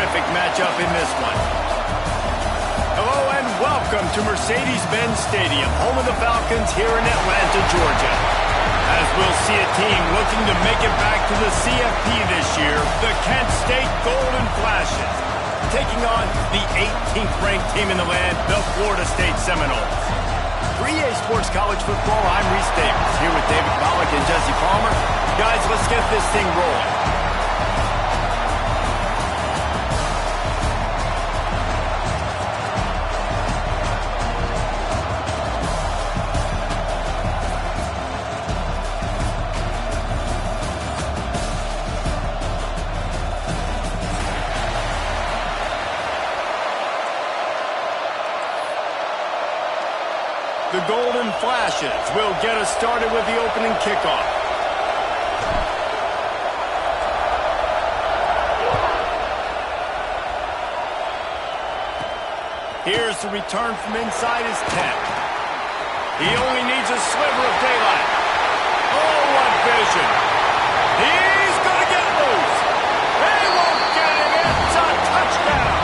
terrific matchup in this one. Hello and welcome to Mercedes-Benz Stadium, home of the Falcons here in Atlanta, Georgia. As we'll see a team looking to make it back to the CFP this year, the Kent State Golden Flashes, taking on the 18th ranked team in the land, the Florida State Seminoles. For EA Sports College Football, I'm Reese Davis, here with David Pollack and Jesse Palmer. Guys, let's get this thing rolling. The Golden Flashes will get us started with the opening kickoff. Here's the return from inside his 10. He only needs a sliver of daylight. Oh, what vision. He's going to get loose. They won't get him. It's a touchdown.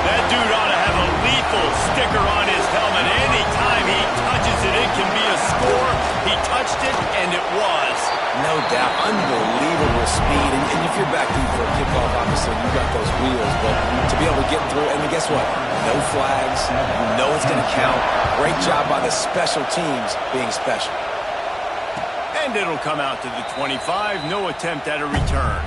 That dude ought to have a lethal sticker on his helmet. Anytime he touches it, it can be a score. He touched it, and it was. No doubt. Unbelievable speed. And if you're back deep for a kickoff, obviously, you got those wheels. But to be able to get through, and guess what? No flags. You know it's going to count. Great job by the special teams being special. And it'll come out to the 25. No attempt at a return.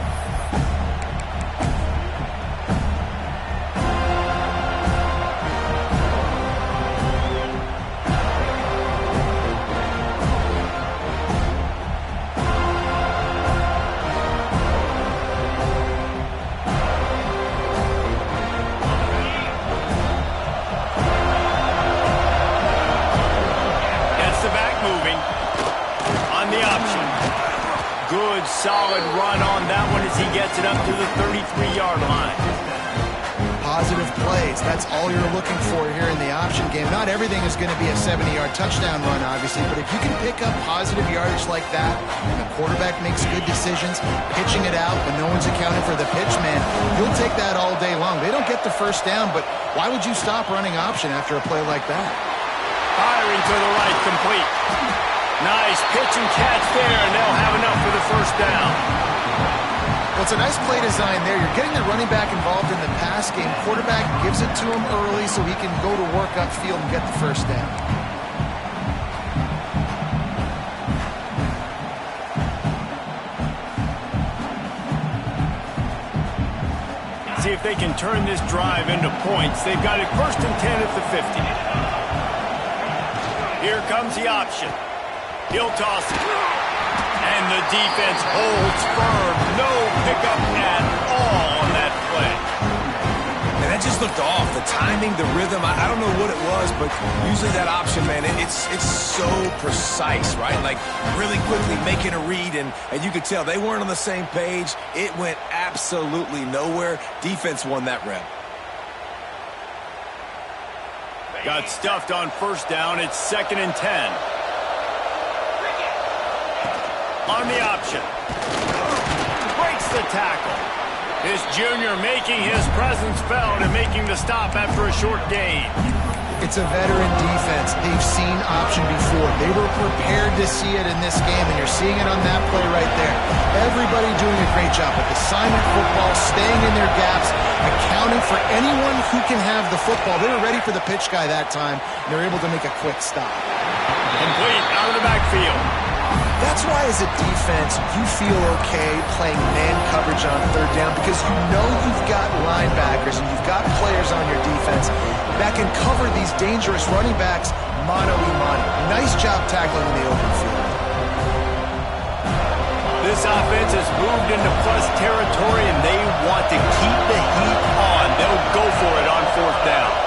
Good, solid run on that one as he gets it up to the 33-yard line. Positive plays. That's all you're looking for here in the option game. Not everything is going to be a 70-yard touchdown run, obviously, but if you can pick up positive yardage like that, and the quarterback makes good decisions, pitching it out when no one's accounting for the pitch man, you'll take that all day long. They don't get the first down, but why would you stop running option after a play like that? Firing to the right, complete. Nice pitch and catch there, and they'll have enough for the first down. Well, it's a nice play design there. You're getting the running back involved in the pass game. Quarterback gives it to him early so he can go to work upfield and get the first down. See if they can turn this drive into points. They've got it first and 10 at the 50. Here comes the option. He'll toss it. And the defense holds firm. No pickup at all on that play. And that just looked off. The timing, the rhythm, I don't know what it was, but usually that option, man, it's so precise, right? Like really quickly making a read, and you could tell they weren't on the same page. It went absolutely nowhere. Defense won that rep. Got stuffed on first down. It's 2nd and 10. On the option. Breaks the tackle. This junior making his presence felt and making the stop after a short gain. It's a veteran defense. They've seen option before. They were prepared to see it in this game, and you're seeing it on that play right there. Everybody doing a great job with assignment football, staying in their gaps, accounting for anyone who can have the football. They were ready for the pitch guy that time, and they're able to make a quick stop. Complete out of the backfield. That's why as a defense, you feel okay playing man coverage on third down because you know you've got linebackers and you've got players on your defense that can cover these dangerous running backs mano-a-mano. Nice job tackling in the open field. This offense has moved into plus territory and they want to keep the heat on. They'll go for it on fourth down.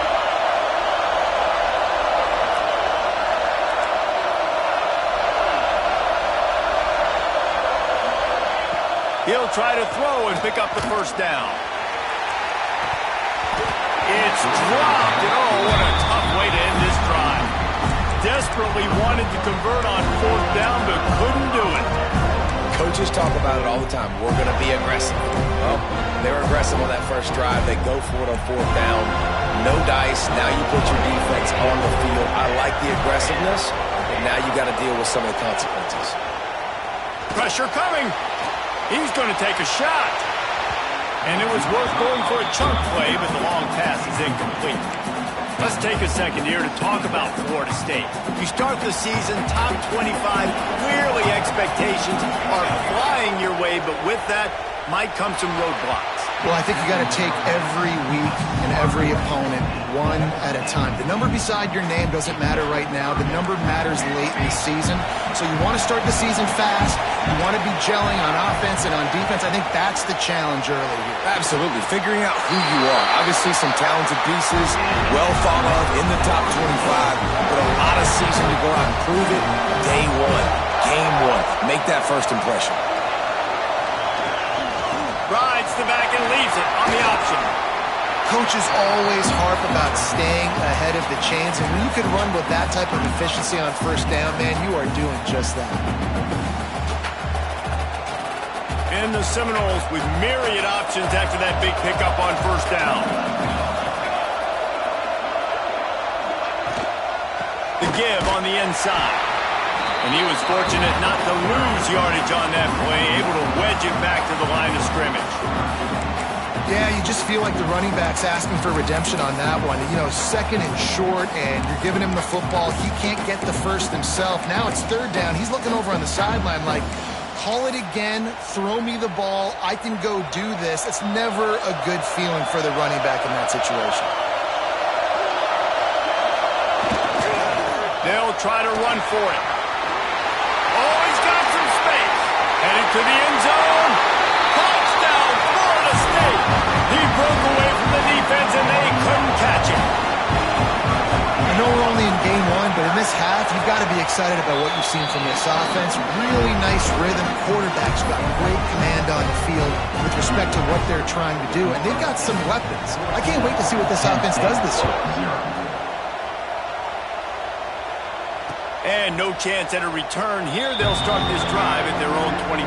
He'll try to throw and pick up the first down. It's dropped, and oh, what a tough way to end this drive. Desperately wanted to convert on fourth down, but couldn't do it. Coach coaches talk about it all the time. We're going to be aggressive. Well, they were aggressive on that first drive. They go for it on fourth down. No dice. Now you put your defense on the field. I like the aggressiveness, and now you got to deal with some of the consequences. Pressure coming. He's going to take a shot. And it was worth going for a chunk play, but the long pass is incomplete. Let's take a second here to talk about Florida State. You start the season top 25, clearly expectations are flying your way, but with that might come some roadblocks. Well, I think you got to take every week and every opponent one at a time. The number beside your name doesn't matter right now. The number matters late in the season. So you want to start the season fast. You want to be gelling on offense and on defense. I think that's the challenge early here. Absolutely. Figuring out who you are. Obviously some talented pieces, well thought of in the top 25, but a lot of season to go out and prove it. Day one, game one. Make that first impression. Rides the back and leaves it on the option. Coaches always harp about staying ahead of the chains, and when you can run with that type of efficiency on first down, man, you are doing just that. And the Seminoles with myriad options after that big pickup on first down. The give on the inside. And he was fortunate not to lose yardage on that play, able to wedge it back to the line of scrimmage. Yeah, you just feel like the running back's asking for redemption on that one. You know, second and short, and you're giving him the football. He can't get the first himself. Now it's third down. He's looking over on the sideline like, call it again, throw me the ball, I can go do this. It's never a good feeling for the running back in that situation. They'll try to run for it. Oh, he's got some space. Headed to the end zone. Touchdown, Florida State. He broke away from the defense, and they couldn't catch him. I know we're only in game one, but in this half, you've got to be excited about what you've seen from this offense. Really nice rhythm. Quarterback's got great command on the field with respect to what they're trying to do, and they've got some weapons. I can't wait to see what this offense does this year. And no chance at a return here. They'll start this drive at their own 25.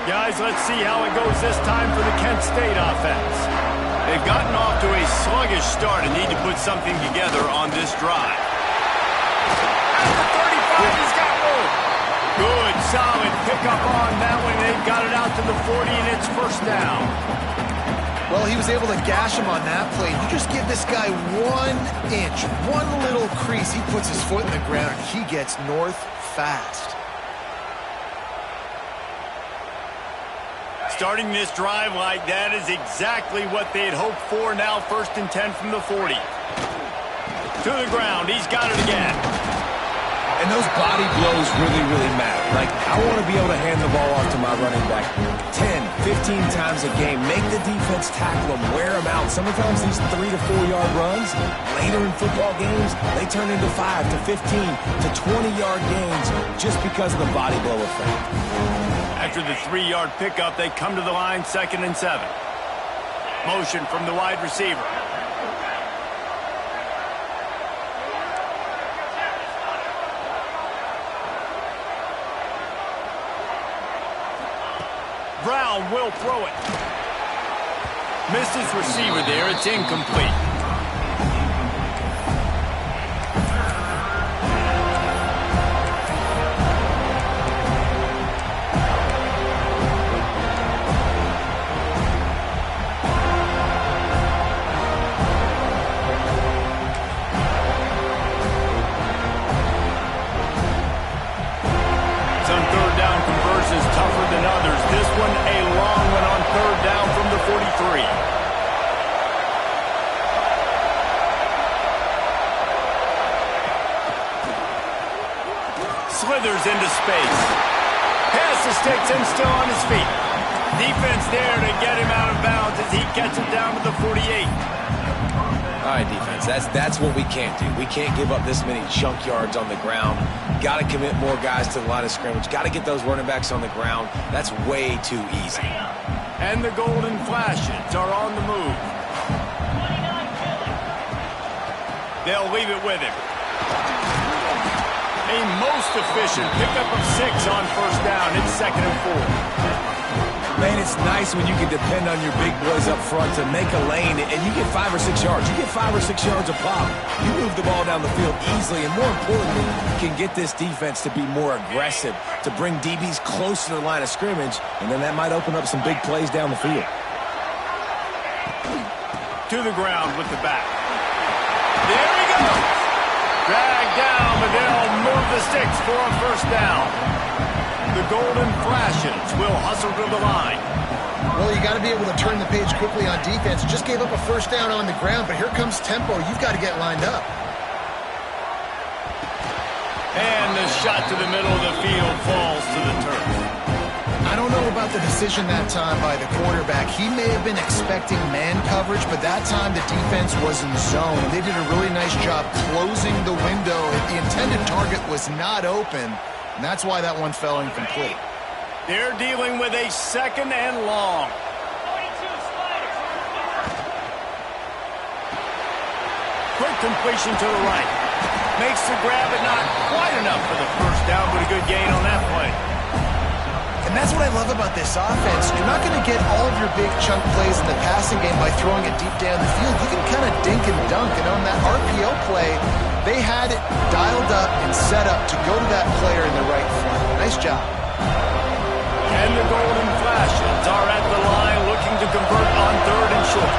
Guys, let's see how it goes this time for the Kent State offense. They've gotten off to a sluggish start and need to put something together on this drive. At the 35, he's got room. Good, solid pickup on that one. They've got it out to the 40, and it's first down. Well, he was able to gash him on that play. You just give this guy 1 inch, one little crease. He puts his foot in the ground, and he gets north fast. Starting this drive like that is exactly what they had hoped for. Now 1st and 10 from the 40. To the ground. He's got it again. And those body blows really, really matter. Like, I want to be able to hand the ball off to my running back 10, 15 times a game. Make the defense tackle them, wear them out. Sometimes these 3 to 4 yard runs, later in football games, they turn into 5 to 15 to 20 yard gains just because of the body blow effect. After the 3-yard pickup, they come to the line, 2nd and 7. Motion from the wide receiver. Brown will throw it. Misses receiver there. It's incomplete. Tougher than others. This one a long one on 3rd down from the 43. Slithers into space. Pass to Sticks and still on his feet. Defense there to get him out of bounds as he gets it down to the 48. All right, defense, that's what we can't do. We can't give up this many chunk yards on the ground. Got to commit more guys to the line of scrimmage. Got to get those running backs on the ground. That's way too easy. And the Golden Flashes are on the move. They'll leave it with him. A most efficient pickup of 6 on first down. It's 2nd and 4. Man, it's nice when you can depend on your big boys up front to make a lane and you get 5 or 6 yards. You get 5 or 6 yards a pop. You move the ball down the field easily, and more importantly, can get this defense to be more aggressive, to bring DBs close to the line of scrimmage, and then that might open up some big plays down the field. To the ground with the back. There he goes. Dragged down, but they'll move the sticks for a first down. The Golden Flashes will hustle to the line. Well, you got to be able to turn the page quickly on defense. Just gave up a first down on the ground, but here comes tempo. You've got to get lined up. And the shot to the middle of the field falls to the turf. I don't know about the decision that time by the quarterback. He may have been expecting man coverage, but that time the defense was in zone. They did a really nice job closing the window. The intended target was not open, and that's why that one fell incomplete. They're dealing with a 2nd and long. Quick completion to the right. Makes the grab, but not quite enough for the first down, but a good gain on that play. And that's what I love about this offense. You're not going to get all of your big chunk plays in the passing game by throwing it deep down the field. You can kind of dink and dunk, and on that RPO play, they had it dialed up and set up to go to that player in the right front. Nice job. And the Golden Flashes are at the line looking to convert on 3rd and short.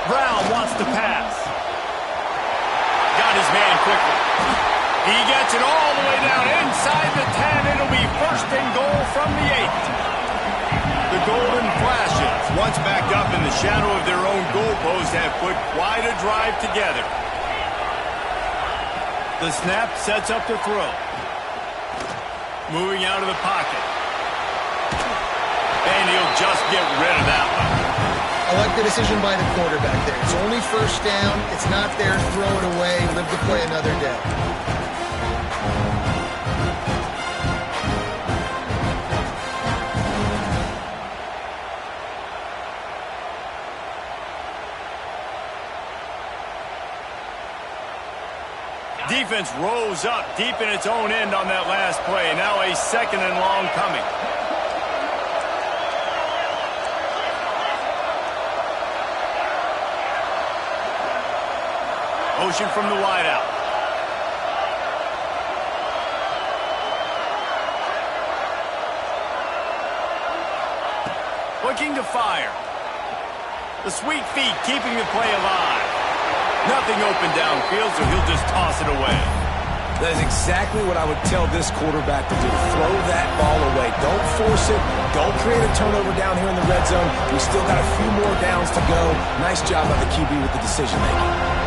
Brown wants to pass. Got his man quickly. He gets it all the way down inside the 10. It'll be 1st and goal from the 8. The Golden Flashes, once backed up in the shadow of their own goalpost, have put quite a drive together. The snap sets up the throw. Moving out of the pocket. And he'll just get rid of that one. I like the decision by the quarterback there. It's only first down. It's not there. Throw it away. Live to play another day. Defense rose up deep in its own end on that last play. Now a 2nd and long coming. Motion from the wideout. Looking to fire. The sweet feet keeping the play alive. Nothing open downfield, so he'll just toss it away. That is exactly what I would tell this quarterback to do. Throw that ball away. Don't force it. Don't create a turnover down here in the red zone. We still got a few more downs to go. Nice job by the QB with the decision making.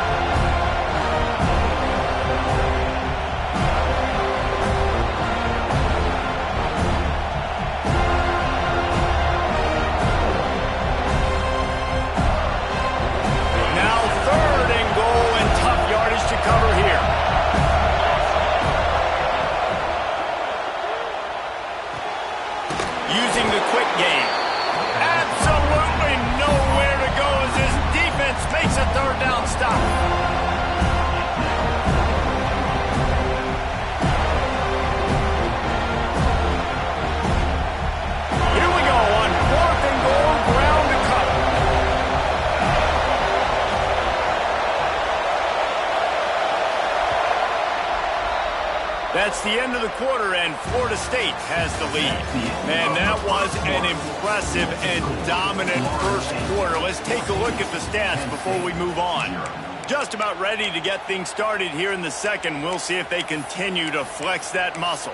That's the end of the quarter, and Florida State has the lead. Man, that was an impressive and dominant first quarter. Let's take a look at the stats before we move on. Just about ready to get things started here in the second. We'll see if they continue to flex that muscle.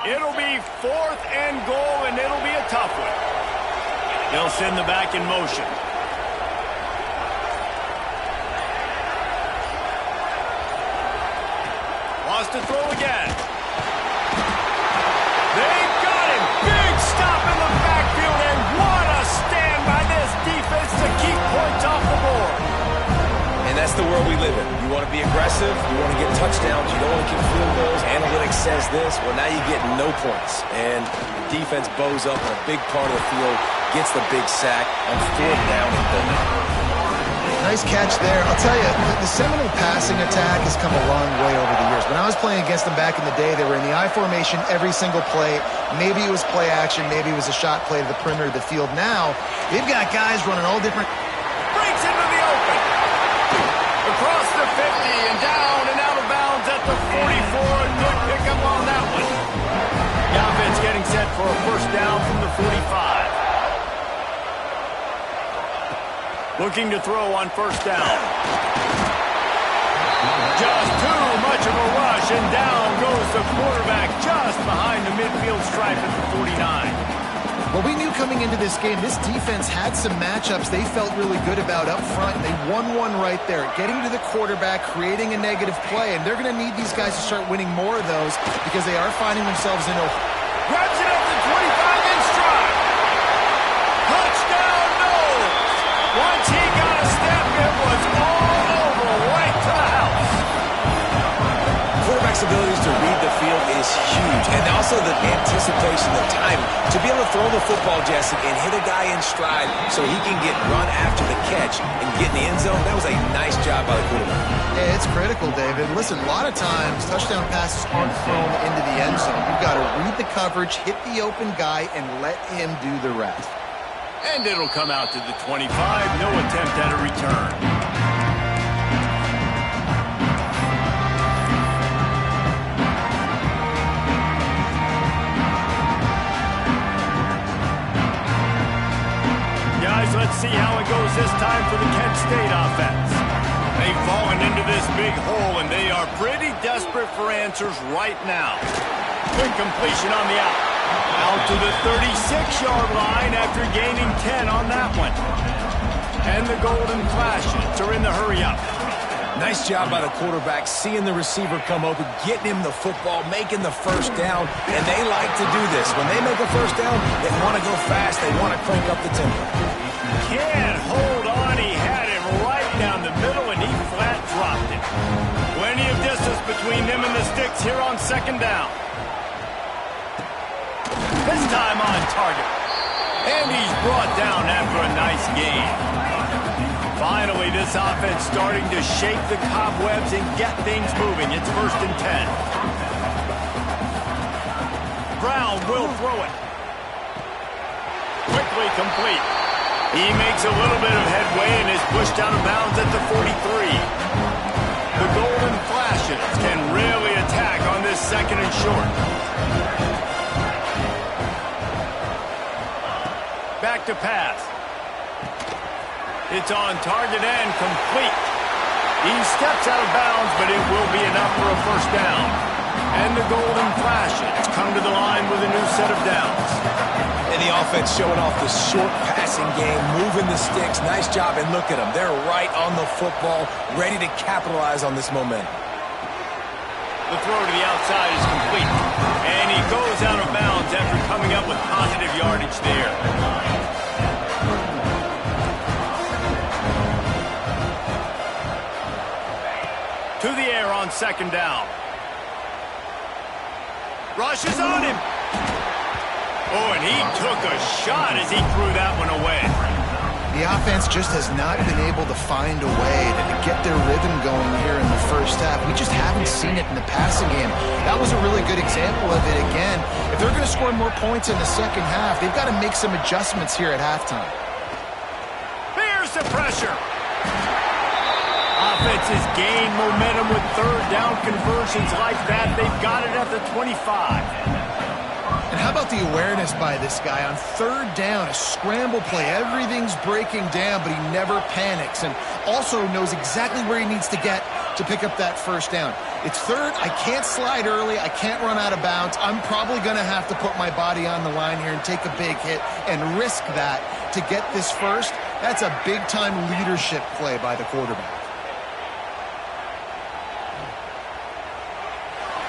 It'll be 4th and goal, and it'll be a tough one. They'll send the back in motion. Toss to throw again. They got him. Big stop in the backfield, and what a stand by this defense to keep points off the board. And that's the world we live in. You want to be aggressive, you want to get touchdowns, you don't want to kick field goals. Analytics says this. Well, now you get no points. And the defense bows up on a big part of the field, gets the big sack on 4th down and goal. Nice catch there. I'll tell you, the Seminole passing attack has come a long way over the years. When I was playing against them back in the day, they were in the I formation every single play. Maybe it was play action, maybe it was a shot play to the perimeter of the field. Now, they've got guys running all different... Breaks into the open. Across the 50 and down and out of bounds at the 44. Good pickup on that one. The offense getting set for a first down from the 45. Looking to throw on first down. Just too much of a rush, and down goes the quarterback just behind the midfield stripe at the 49. Well, we knew coming into this game, this defense had some matchups they felt really good about up front, and they won one right there, getting to the quarterback, creating a negative play, and they're going to need these guys to start winning more of those because they are finding themselves in a... Grabs it up to 25 in stride. Touchdown, Knowles. Once he got a step, it was all over, right to the house. Quarterback's abilities to read the field is huge, and also the anticipation, the time to be able to throw the football, Jesse, and hit a guy in stride so he can get run after the catch and get in the end zone. That was a nice job by the quarterback. Yeah, it's critical, David. Listen, a lot of times touchdown passes aren't thrown into the end zone. You've got to read the coverage, hit the open guy, and let him do the rest. And it'll come out to the 25. No attempt at a return. Guys, let's see how it goes this time for the Kent State offense. They've fallen into this big hole, and they are pretty desperate for answers right now. Quick completion on the out. Out to the 36-yard line after gaining 10 on that one. And the Golden Flashes are in the hurry-up. Nice job by the quarterback, seeing the receiver come open, getting him the football, making the first down, and they like to do this. When they make a first down, they want to go fast, they want to crank up the tempo. Can't hold on, he had it right down the middle, and he flat dropped it. Plenty of distance between them and the sticks here on second down. This time on target. And he's brought down after a nice gain. Finally, this offense starting to shake the cobwebs and get things moving. It's 1st and 10. Brown will throw it. Quickly complete. He makes a little bit of headway and is pushed out of bounds at the 43. The Golden Flashes can really attack on this 2nd and short. Back to pass. It's on target and complete. He steps out of bounds, but it will be enough for a first down. And the Golden Flashes come to the line with a new set of downs. And the offense showing off the short passing game, moving the sticks. Nice job, and look at them. They're right on the football, ready to capitalize on this momentum. The throw to the outside is complete. And he goes out of bounds after coming up with positive yardage there. To the air on second down. Rushes on him. Oh, and he took a shot as he threw that one away. The offense just has not been able to find a way to get their rhythm going here in the first half. We just haven't seen it in the passing game. That was a really good example of it again. If they're going to score more points in the second half, they've got to make some adjustments here at halftime. There's the pressure. Offense has gained momentum with third down conversions like that. They've got it at the 25. And how about the awareness by this guy on third down, a scramble play. Everything's breaking down, but he never panics and also knows exactly where he needs to get to pick up that first down. It's third. I can't slide early. I can't run out of bounds. I'm probably going to have to put my body on the line here and take a big hit and risk that to get this first. That's a big-time leadership play by the quarterback.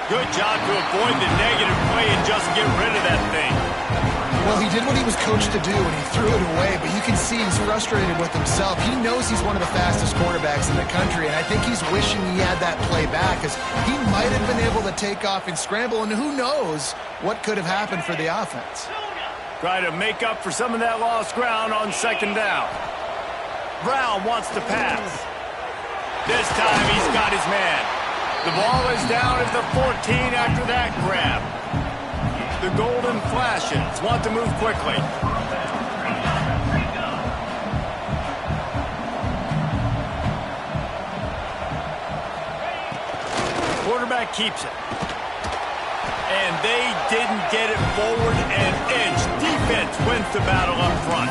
Good job to avoid the negative play and just get rid of that thing. Well, he did what he was coached to do, and he threw it away, but you can see he's frustrated with himself. He knows he's one of the fastest quarterbacks in the country, and I think he's wishing he had that play back, because he might have been able to take off and scramble, and who knows what could have happened for the offense. Try to make up for some of that lost ground on second down. Brown wants to pass. This time he's got his man. The ball is down at the 14 after that grab. The golden flashes want to move quickly. Quarterback keeps it. And they didn't get it forward an inch. Defense wins the battle up front.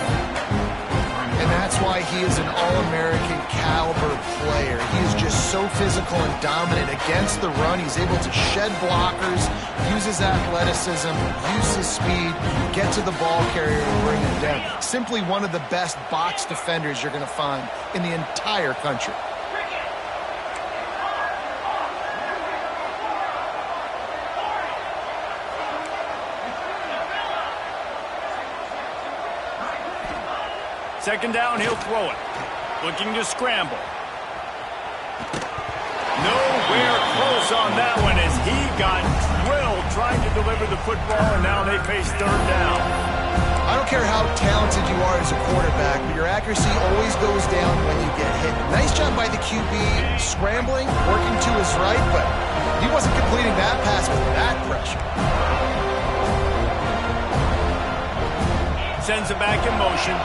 And that's why he is an All-American caliber player. He is just so physical and dominant against the run. He's able to shed blockers, use his athleticism, use his speed, get to the ball carrier and bring him down. Simply one of the best box defenders you're going to find in the entire country. Second down, he'll throw it. Looking to scramble. Nowhere close on that one as he got drilled trying to deliver the football, and now they face third down. I don't care how talented you are as a quarterback, but your accuracy always goes down when you get hit. Nice job by the QB scrambling, working to his right, but he wasn't completing that pass with that pressure. Sends it back in motion.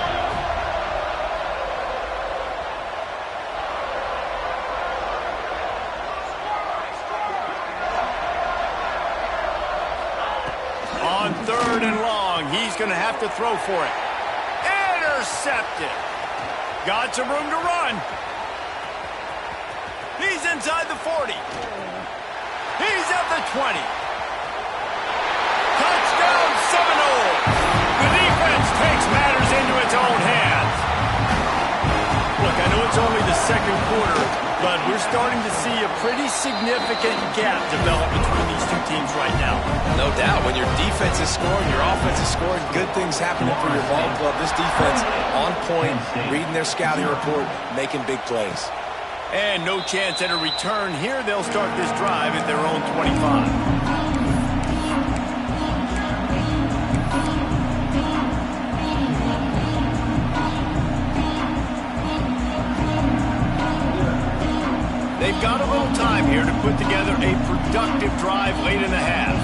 On third and long, he's going to have to throw for it. Intercepted. Got some room to run. He's inside the 40. He's at the 20. Touchdown Seminoles. The defense takes matters into its own hands. Look, I know it's only the second quarter, but we're starting to see a pretty significant gap develop between these two teams right now. No doubt. When your defense is scoring, your offense is scoring, good things happening for your ball club. This defense on point, reading their scouting report, making big plays. And no chance at a return here. They'll start this drive at their own 25. They've got a little time here to put together a productive drive late in the half.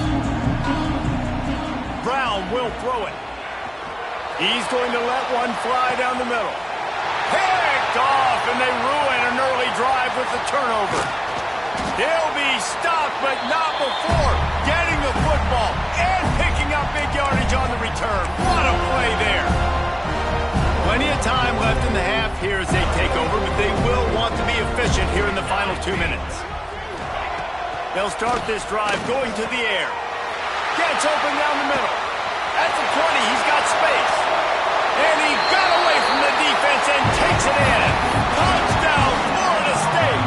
Brown will throw it. He's going to let one fly down the middle. Picked off, and they ruin an early drive with the turnover. He'll be stopped, but not before getting the football and picking up big yardage on the return. What a play there. Plenty of time left in the half here as they take over, but they will want to be efficient here in the final 2 minutes. They'll start this drive going to the air. Gets open down the middle. At the 20, he's got space. And he got away from the defense and takes it in. Touchdown, Florida State.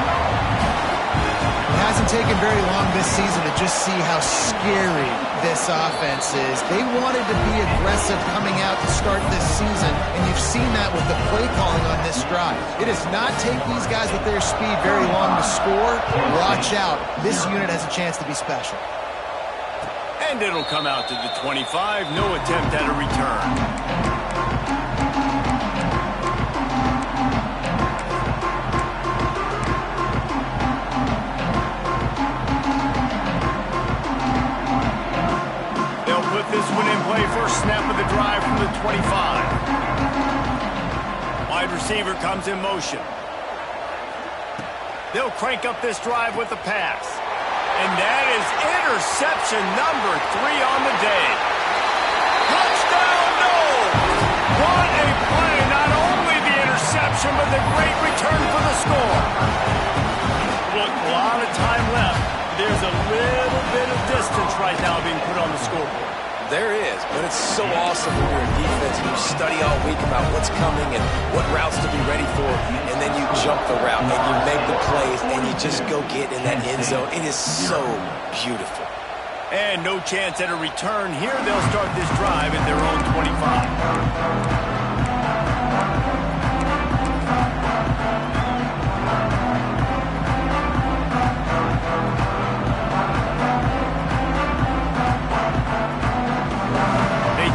It hasn't taken very long this season to just see how scary this offense is. They wanted to be aggressive coming out to start this season, and you've seen that with the play calling on this drive. It does not take these guys with their speed very long to score. Watch out. This unit has a chance to be special. And it'll come out to the 25. No attempt at a return. This one in play, first snap of the drive from the 25. Wide receiver comes in motion. They'll crank up this drive with the pass. And that is interception number 3 on the day. Touchdown, Noles! What a play! Not only the interception, but the great return for the score. Look, a lot of time left. There's a little bit of distance right now being put on the scoreboard. There is, but it's so awesome when you're in defense and you study all week about what's coming and what routes to be ready for, and then you jump the route and you make the plays and you just go get in that end zone. It is so beautiful. And no chance at a return here. They'll start this drive at their own 25.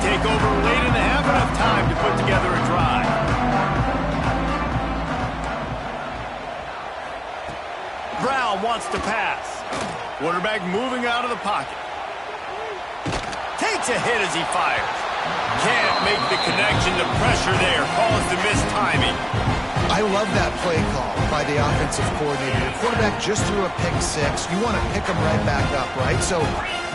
Take over late in the half, enough time to put together a drive. Brown wants to pass. Quarterback moving out of the pocket. Takes a hit as he fires. Can't make the connection. The pressure there caused the missed timing. I love that play call by the offensive coordinator. The quarterback just threw a pick six. You want to pick him right back up, right? So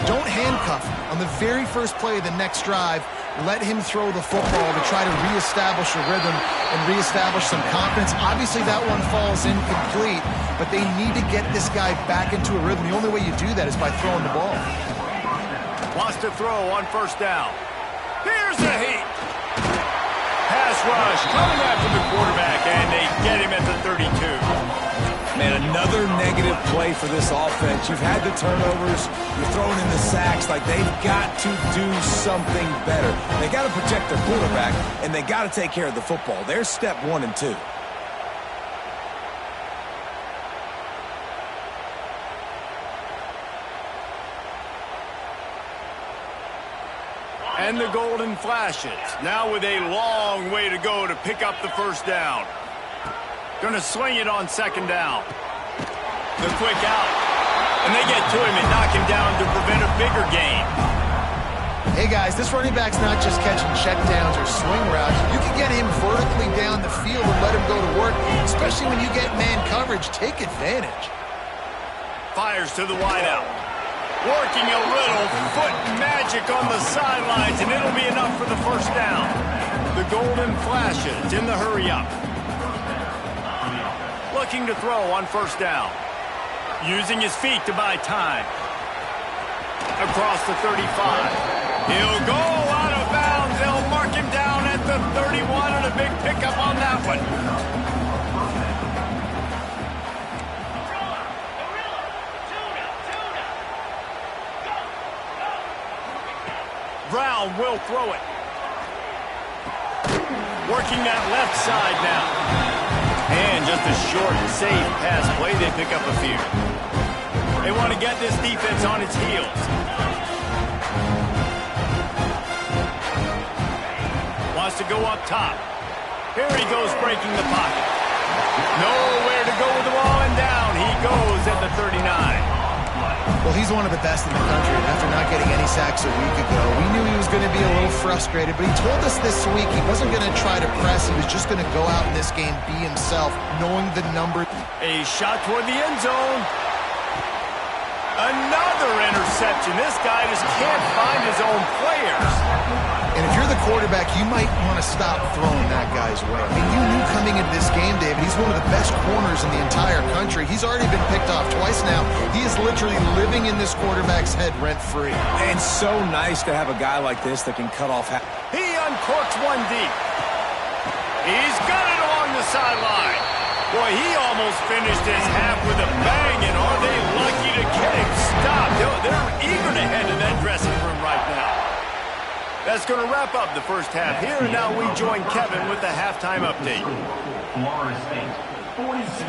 don't handcuff him. On the very first play of the next drive, let him throw the football to try to reestablish a rhythm and reestablish some confidence. Obviously, that one falls incomplete, but they need to get this guy back into a rhythm. The only way you do that is by throwing the ball. Wants to throw on first down. Here's the heat. Pass rush coming after the quarterback, and they get him at the 32. Man, another negative play for this offense. You've had the turnovers. You're throwing in the sacks. Like, they've got to do something better. They got to protect their quarterback, and they got to take care of the football. There's step 1 and 2. And the golden flashes. Now with a long way to go to pick up the first down. Going to swing it on second down. The quick out. And they get to him and knock him down to prevent a bigger gain. Hey, guys, this running back's not just catching checkdowns or swing routes. You can get him vertically down the field and let him go to work, especially when you get man coverage. Take advantage. Fires to the wideout. Working a little foot magic on the sidelines, and it'll be enough for the first down. The golden flashes in the hurry-up. Looking to throw on first down. Using his feet to buy time. Across the 35. He'll go out of bounds. They'll mark him down at the 31, and a big pickup on that one. Brown will throw it. Working that left side now. And just a short, safe pass play. They pick up a few. They want to get this defense on its heels. Wants to go up top. Here he goes breaking the pocket. Nowhere to go with the ball, and down he goes at the 39. Well, he's one of the best in the country after not getting any sacks a week ago. We knew he was going to be a little frustrated, but he told us this week he wasn't going to try to press. He was just going to go out in this game, be himself, knowing the number. A shot toward the end zone. Another interception. This guy just can't find his own players. And if you're the quarterback, you might want to stop throwing that guy's way. I mean, you knew coming into this game, David, he's one of the best corners in the entire country. He's already been picked off twice now. He is literally living in this quarterback's head rent-free. And so nice to have a guy like this that can cut off. He uncorks one deep. He's got it along the sideline. Boy, he almost finished his half with a bang, and are they lucky to get him stopped? They're eager to head to that dressing room right now. That's going to wrap up the first half here, and now we join Kevin with the halftime update. Florida State, 42.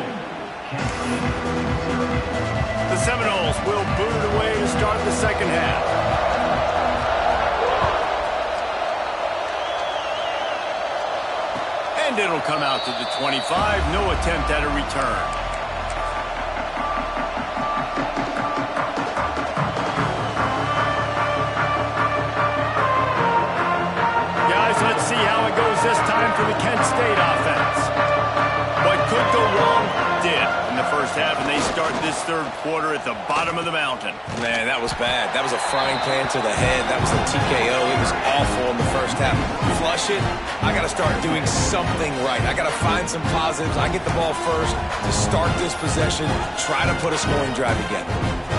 The Seminoles will boot it away to start the second half. And it'll come out to the 25. No attempt at a return. Let's see how it goes this time for the Kent State offense. What could go wrong did in the first half, and they start this third quarter at the bottom of the mountain. Man, that was bad. That was a frying pan to the head. That was a TKO. It was awful in the first half. Flush it. I got to start doing something right. I got to find some positives. I get the ball first to start this possession, try to put a scoring drive together.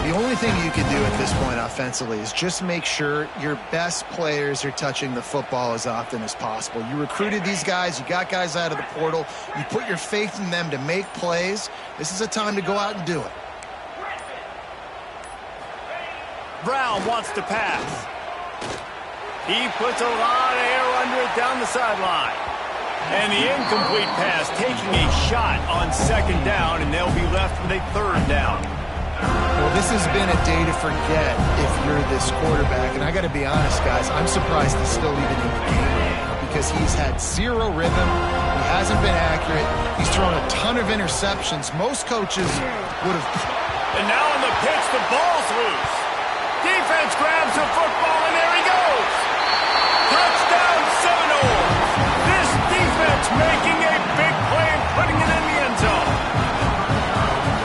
The only thing you can do at this point offensively is just make sure your best players are touching the football as often as possible. You recruited these guys. You got guys out of the portal. You put your faith in them to make plays. This is a time to go out and do it. Brown wants to pass. He puts a lot of air under it down the sideline. And the incomplete pass taking a shot on second down, and they'll be left with a third down. Well, this has been a day to forget if you're this quarterback. And I got to be honest, guys, I'm surprised he's still even in the game right now because he's had zero rhythm. He hasn't been accurate. He's thrown a ton of interceptions. Most coaches would have... And now on the pitch, the ball's loose. Defense grabs the football, and there he goes. Touchdown Seminoles. This defense making a big play and putting it in the end zone.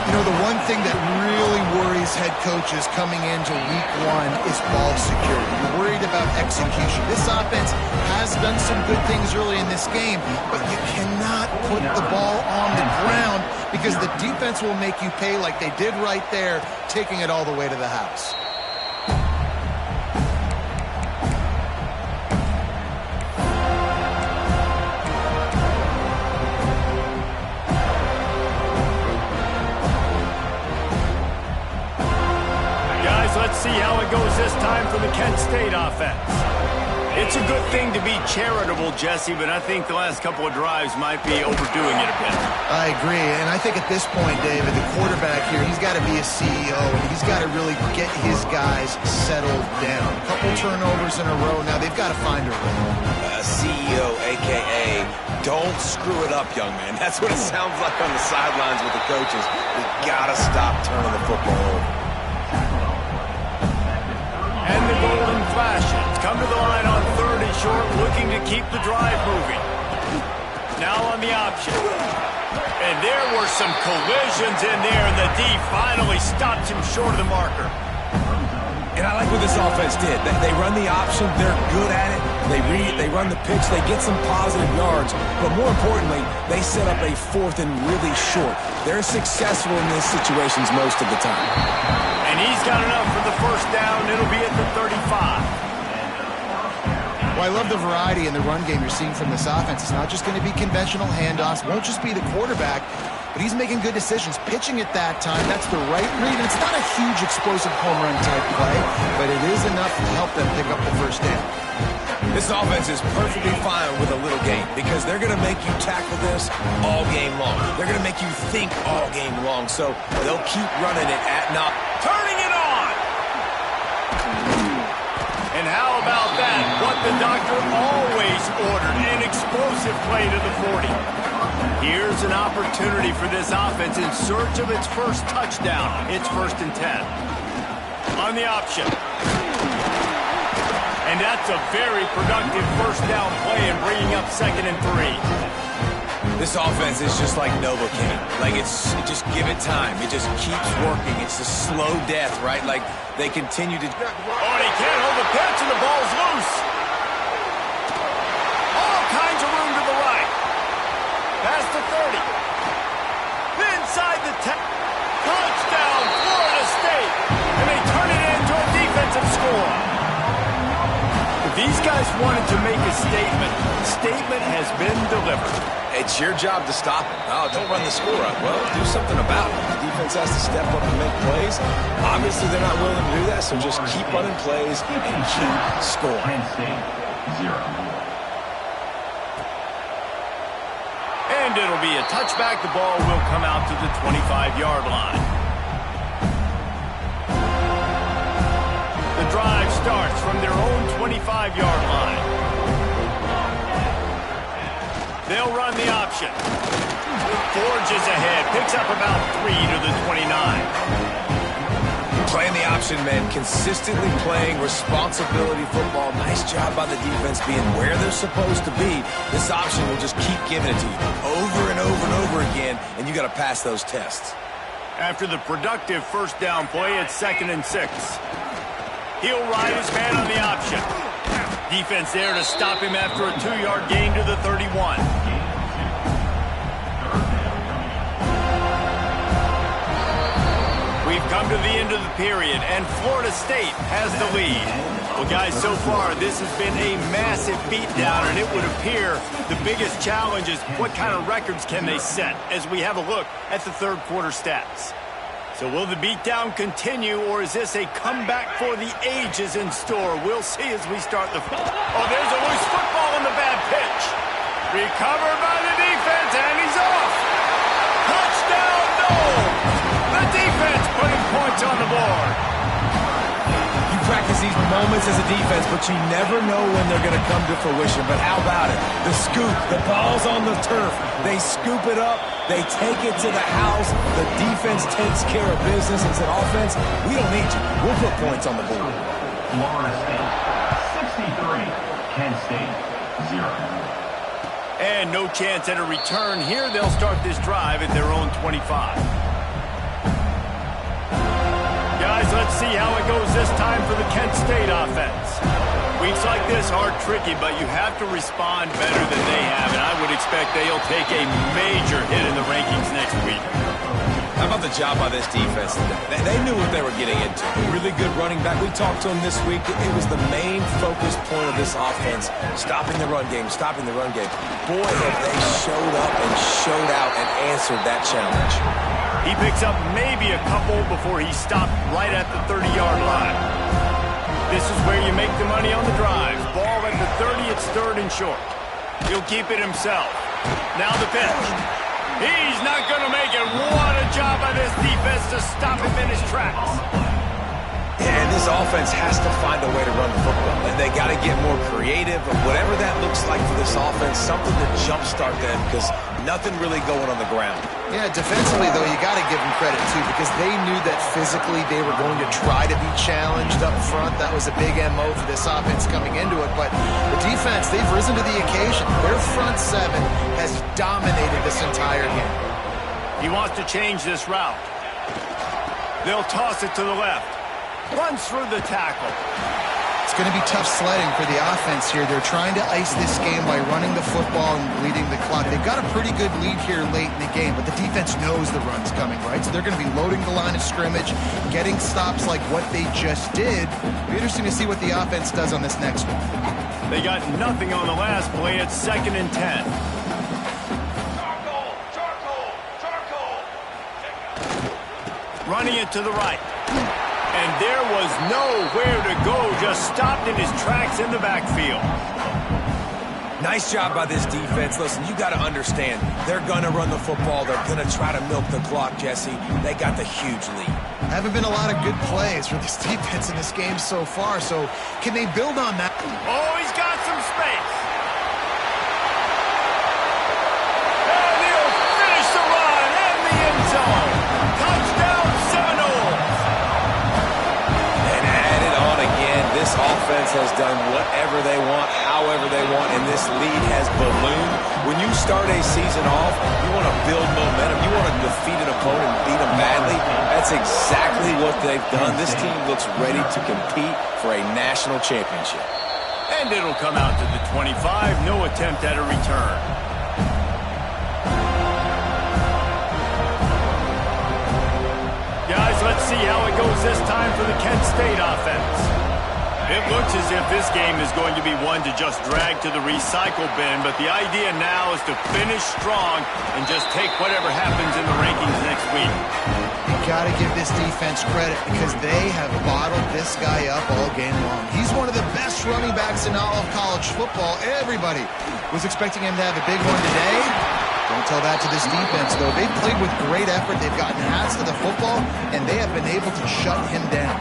You know, the one thing that really worries head coaches coming into week one is ball security. You're worried about execution. This offense has done some good things early in this game, but you cannot put the ball on the ground because the defense will make you pay like they did right there, taking it all the way to the house. Let's see how it goes this time for the Kent State offense. It's a good thing to be charitable, Jesse, but I think the last couple of drives might be overdoing it a bit. I agree, and I think at this point, David, the quarterback here, he's got to be a CEO, and he's got to really get his guys settled down. A couple turnovers in a row. Now they've got to find a rhythm. CEO, a.k.a. don't screw it up, young man. That's what it sounds like on the sidelines with the coaches. We got to stop turning the football over. And the golden flashes come to the line on third and short, looking to keep the drive moving. Now on the option. And there were some collisions in there, and the D finally stopped him short of the marker. And I like what this offense did. They run the option. They're good at it. They read it. They run the pitch. They get some positive yards. But more importantly, they set up a fourth and really short. They're successful in these situations most of the time. And he's got enough for the first down. It'll be at the 35. Well, I love the variety in the run game you're seeing from this offense. It's not just going to be conventional handoffs. Won't just be the quarterback, but he's making good decisions. Pitching at that time, that's the right read. And it's not a huge explosive home run type play, but it is enough to help them pick up the first down. This offense is perfectly fine with a little game because they're going to make you tackle this all game long. They're going to make you think all game long, so they'll keep running it at not. Turning it on! And how about that? What the doctor always ordered, an explosive play to the 40. Here's an opportunity for this offense in search of its first touchdown. It's 1st and 10. On the option. And that's a very productive first down play and bringing up 2nd and 3. This offense is just like Novocaine. Like, just give it time. It just keeps working. It's a slow death, right? Like, they continue to... Oh, and he can't hold the pitch, and the ball's loose. All kinds of room to the right. Past the 30. Inside the 10. Touchdown, Florida State. And they turn it into a defensive score. These guys wanted to make a statement. The statement has been delivered. It's your job to stop it. Oh, don't run the score up. Well, do something about it. The defense has to step up and make plays. Obviously, they're not willing to do that, so just keep running plays and keep scoring. Kent State, 0. And it'll be a touchback. The ball will come out to the 25-yard line. The drive starts from their own 25-yard line. They'll run the option. Forges ahead. Picks up about 3 to the 29. Playing the option, man. Consistently playing responsibility football. Nice job by the defense being where they're supposed to be. This option will just keep giving it to you over and over and over again, and you got to pass those tests. After the productive first down play, it's 2nd and 6. He'll ride his man on the option. Defense there to stop him after a 2-yard gain to the 31. We've come to the end of the period, and Florida State has the lead. Well, guys, so far, this has been a massive beatdown, and it would appear the biggest challenge is what kind of records can they set as we have a look at the third quarter stats. So will the beatdown continue, or is this a comeback for the ages in store? We'll see as we start the... Oh, there's a loose football on the bad pitch. Recovered by the defense, and he's off. Touchdown, no! The defense putting points on the board. You practice these moments as a defense, but you never know when they're going to come to fruition. But how about it? The scoop, the ball's on the turf. They scoop it up. They take it to the house. The defense takes care of business and said, offense, we don't need you. We'll put points on the board. Florida State, 63. Kent State, 0. And no chance at a return here. They'll start this drive at their own 25. Guys, let's see how it goes this time for the Kent State offense. Weeks like this are tricky, but you have to respond better than they have, and I would expect they'll take a major hit in the rankings next week. How about the job by this defense today? They knew what they were getting into. Really good running back. We talked to them this week. It was the main focus point of this offense, stopping the run game, stopping the run game. Boy, have they showed up and showed out and answered that challenge. He picks up maybe a couple before he stopped right at the 30-yard line. This is where you make the money on the drive. Ball at the 30, it's third and short. He'll keep it himself. Now the pitch. He's not going to make it. What a job by this defense to stop him in his tracks. And this offense has to find a way to run the football. And they got to get more creative, but whatever that looks like for this offense, something to jumpstart them because nothing really going on the ground. Yeah, defensively, though, you got to give them credit, too, because they knew that physically they were going to try to be challenged up front. That was a big MO for this offense coming into it. But the defense, they've risen to the occasion. Their front seven has dominated this entire game. He wants to change this route. They'll toss it to the left. Runs through the tackle. It's going to be tough sledding for the offense here. They're trying to ice this game by running the football and bleeding the clock. They've got a pretty good lead here late in the game, but the defense knows the run's coming, right? So they're going to be loading the line of scrimmage, getting stops like what they just did. It'll be interesting to see what the offense does on this next one. They got nothing on the last play. It's 2nd and 10. Running it to the right. And there was nowhere to go, just stopped in his tracks in the backfield. Nice job by this defense. Listen, you got to understand, they're going to run the football. They're going to try to milk the clock, Jesse. They got the huge lead. Haven't been a lot of good plays for this defense in this game so far, so can they build on that? Oh, he's got some space. And he'll finish the run in the end zone. Touchdown, Seminoles. And add it on again. This offense has done whatever they want, however they want, and this lead has ballooned. When you start a season off, you want to build momentum. You want to defeat an opponent and beat them badly. That's exactly what they've done. This team looks ready to compete for a national championship. And it'll come out to the 25. No attempt at a return. Guys, let's see how it goes this time for the Kent State offense. It looks as if this game is going to be one to just drag to the recycle bin, but the idea now is to finish strong and just take whatever happens in the rankings next week. You got to give this defense credit because they have bottled this guy up all game long. He's one of the best running backs in all of college football. Everybody was expecting him to have a big one today. Don't tell that to this defense, though. They've played with great effort. They've gotten hats to the football, and they have been able to shut him down.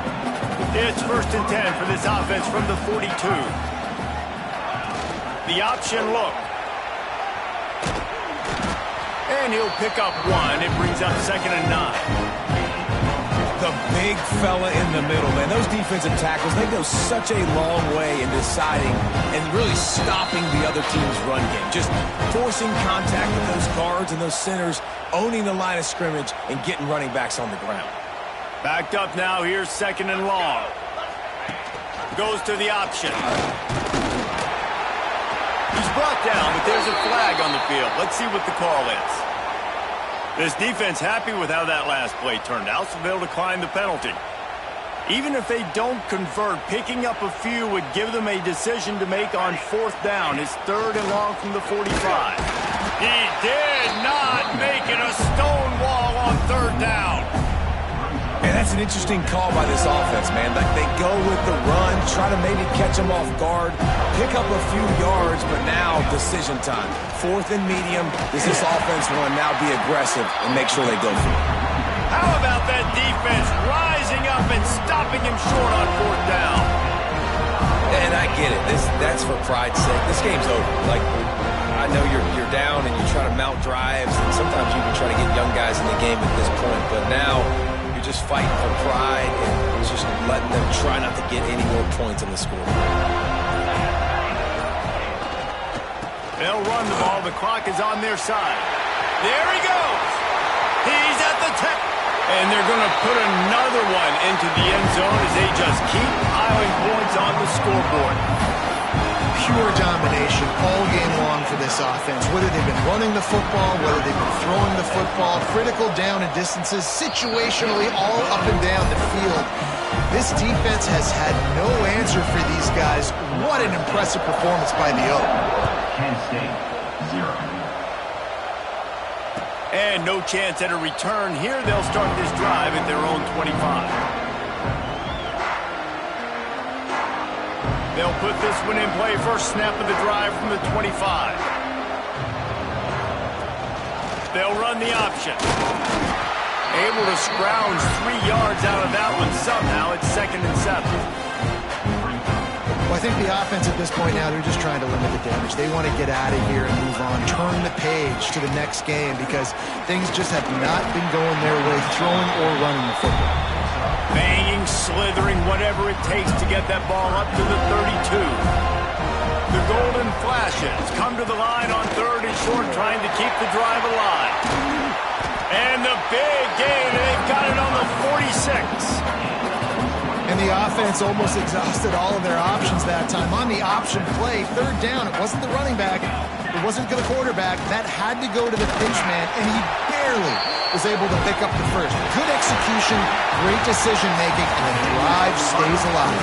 It's 1st and 10 for this offense from the 42. The option look. And he'll pick up one. It brings up 2nd and 9. The big fella in the middle, man. Those defensive tackles, they go such a long way in deciding and really stopping the other team's run game. Just forcing contact with those guards and those centers, owning the line of scrimmage, and getting running backs on the ground. Backed up now, here's 2nd and long. Goes to the option. He's brought down, but there's a flag on the field. Let's see what the call is. This defense happy with how that last play turned out, so they'll decline the penalty. Even if they don't convert, picking up a few would give them a decision to make on 4th down. It's 3rd and long from the 45. He did not make it a stone wall on 3rd down. And that's an interesting call by this offense, man. Like, they go with the run, try to maybe catch them off guard, pick up a few yards, but now decision time. 4th and medium. Does this offense want to now be aggressive and make sure they go for it? How about that defense rising up and stopping him short on 4th down? And I get it. That's for pride's sake. This game's over. Like, I know you're down and you try to mount drives, and sometimes you can try to get young guys in the game at this point, but now you're just fighting for pride and just letting them try not to get any more points on the scoreboard. They'll run the ball. The clock is on their side. There he goes. He's at the 10. And they're going to put another one into the end zone as they just keep piling points on the scoreboard. Pure domination all game long for this offense. Whether they've been running the football, whether they've been throwing the football, critical down and distances, situationally all up and down the field. This defense has had no answer for these guys. What an impressive performance by the Oak. Kent State, 0. And no chance at a return here. They'll start this drive at their own 25. They'll put this one in play. First snap of the drive from the 25. They'll run the option. Able to scrounge 3 yards out of that one somehow. It's 2nd and 7. Well, I think the offense at this point now, they're just trying to limit the damage. They want to get out of here and move on, turn the page to the next game because things just have not been going their way, throwing or running the football. Banging, slithering, whatever it takes to get that ball up to the 32. The Golden Flashes come to the line on 3rd and short, trying to keep the drive alive. And the big gain, they've got it on the 46. And the offense almost exhausted all of their options that time. On the option play, 3rd down, it wasn't the running back, it wasn't the quarterback. That had to go to the pinch man, and he barely was able to pick up the first. Good execution, great decision-making, and the drive stays alive.